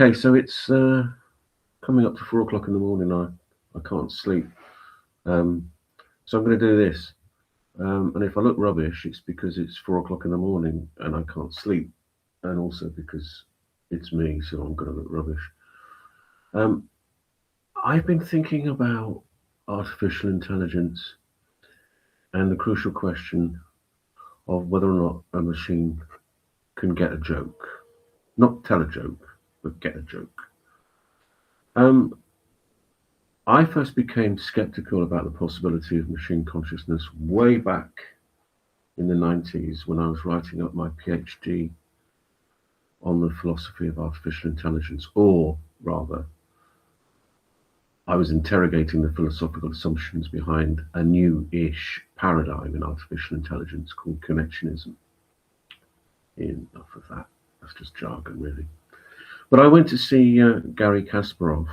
Okay, so it's coming up to 4 o'clock in the morning. I can't sleep. So I'm going to do this. And if I look rubbish, it's because it's 4 o'clock in the morning and I can't sleep. And also because it's me, so I'm going to look rubbish. I've been thinking about artificial intelligence and the crucial question of whether or not a machine can get a joke. Not tell a joke, but get a joke. I first became skeptical about the possibility of machine consciousness way back in the 90s when I was writing up my PhD on the philosophy of artificial intelligence, or rather, I was interrogating the philosophical assumptions behind a new-ish paradigm in artificial intelligence called connectionism. Enough of that. That's just jargon, really. But I went to see Garry Kasparov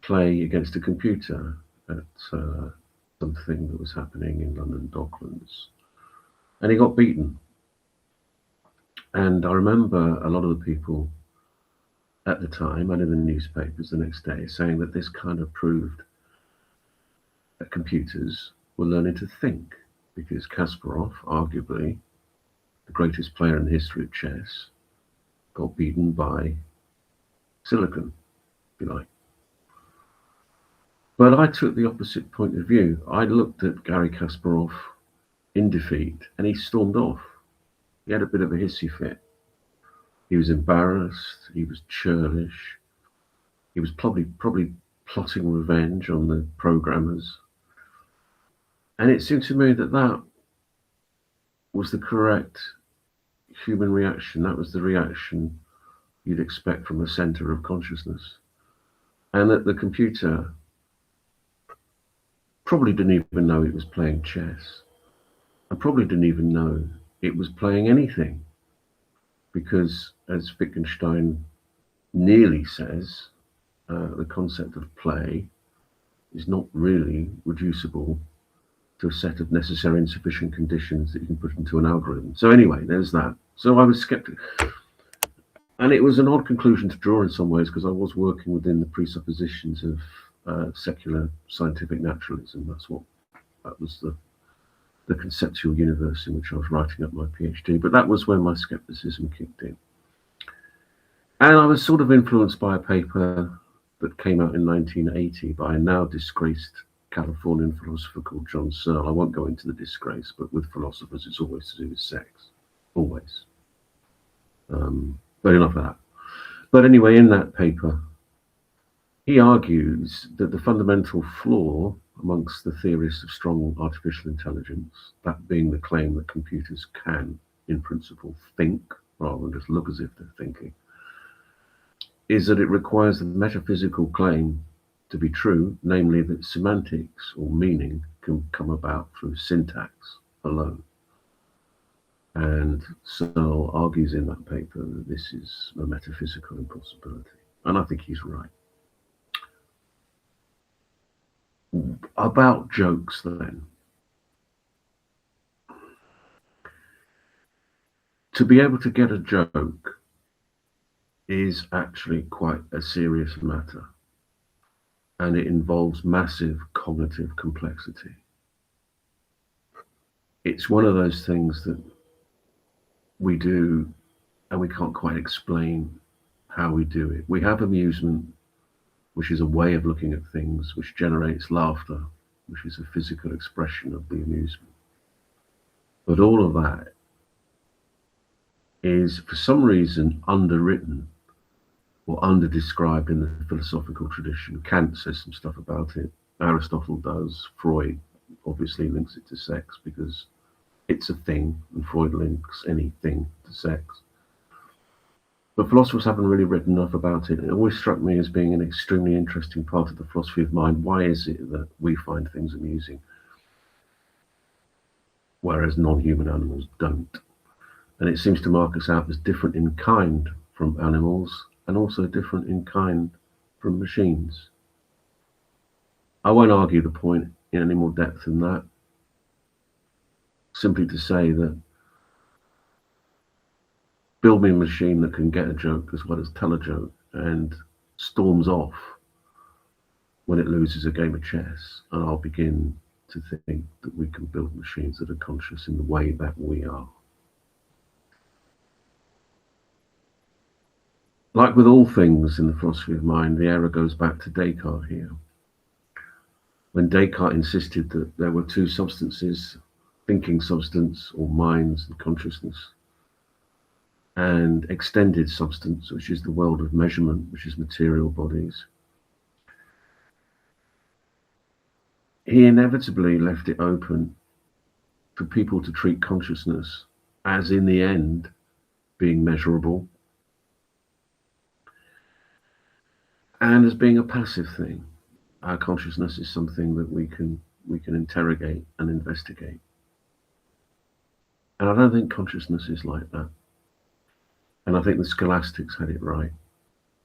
play against a computer at something that was happening in London Docklands, and he got beaten. And I remember a lot of the people at the time and in the newspapers the next day saying that this kind of proved that computers were learning to think, because Kasparov, arguably the greatest player in the history of chess, got beaten by silicon, if you like. But I took the opposite point of view. I looked at Garry Kasparov in defeat and he stormed off. He had a bit of a hissy fit. He was embarrassed, he was churlish, he was probably plotting revenge on the programmers. And it seemed to me that that was the correct human reaction. That was the reaction you'd expect from a center of consciousness. And that the computer probably didn't even know it was playing chess. And probably didn't even know it was playing anything. Because, as Wittgenstein nearly says, the concept of play is not really reducible to a set of necessary and sufficient conditions that you can put into an algorithm. So anyway, there's that. So I was skeptical. And it was an odd conclusion to draw in some ways, because I was working within the presuppositions of secular scientific naturalism. That was the conceptual universe in which I was writing up my PhD. But that was when my skepticism kicked in. And I was sort of influenced by a paper that came out in 1980 by a now disgraced Californian philosopher called John Searle. I won't go into the disgrace, but with philosophers, it's always to do with sex. Always. But enough of that. But anyway, in that paper, he argues that the fundamental flaw amongst the theorists of strong artificial intelligence, that being the claim that computers can, in principle, think rather than just look as if they're thinking, is that it requires the metaphysical claim to be true, namely that semantics or meaning can come about through syntax alone. And Searle argues in that paper that this is a metaphysical impossibility. And I think he's right. About jokes, then. To be able to get a joke is actually quite a serious matter. And it involves massive cognitive complexity. It's one of those things that we do and we can't quite explain how we do it. We have amusement, which is a way of looking at things, which generates laughter, which is a physical expression of the amusement. But all of that is, for some reason, underwritten or underdescribed in the philosophical tradition. Kant says some stuff about it. Aristotle does. Freud obviously links it to sex because it's a thing, and Freud links anything to sex. But philosophers haven't really written enough about it. It always struck me as being an extremely interesting part of the philosophy of mind. Why is it that we find things amusing, whereas non-human animals don't? And it seems to mark us out as different in kind from animals, and also different in kind from machines. I won't argue the point in any more depth than that. Simply to say that build me a machine that can get a joke as well as tell a joke and storms off when it loses a game of chess, and I'll begin to think that we can build machines that are conscious in the way that we are. Like with all things in the philosophy of mind, the error goes back to Descartes here. When Descartes insisted that there were two substances, thinking substance or minds and consciousness, and extended substance, which is the world of measurement, which is material bodies, he inevitably left it open for people to treat consciousness as, in the end, being measurable and as being a passive thing. Our consciousness is something that we can interrogate and investigate. And I don't think consciousness is like that. And I think the scholastics had it right.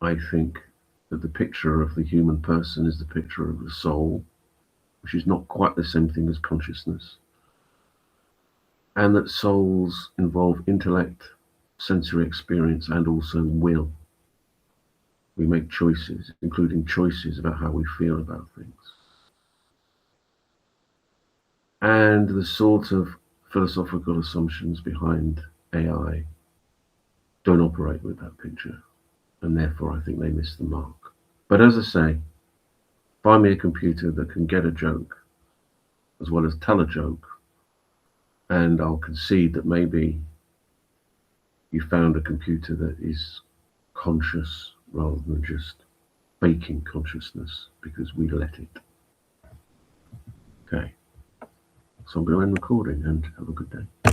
I think that the picture of the human person is the picture of the soul, which is not quite the same thing as consciousness. And that souls involve intellect, sensory experience, and also will. We make choices, including choices about how we feel about things. And the sort of philosophical assumptions behind AI don't operate with that picture, and therefore I think they miss the mark. But as I say, find me a computer that can get a joke as well as tell a joke, and I'll concede that maybe you found a computer that is conscious rather than just faking consciousness because we let it. Okay, so I'm going to end recording and have a good day.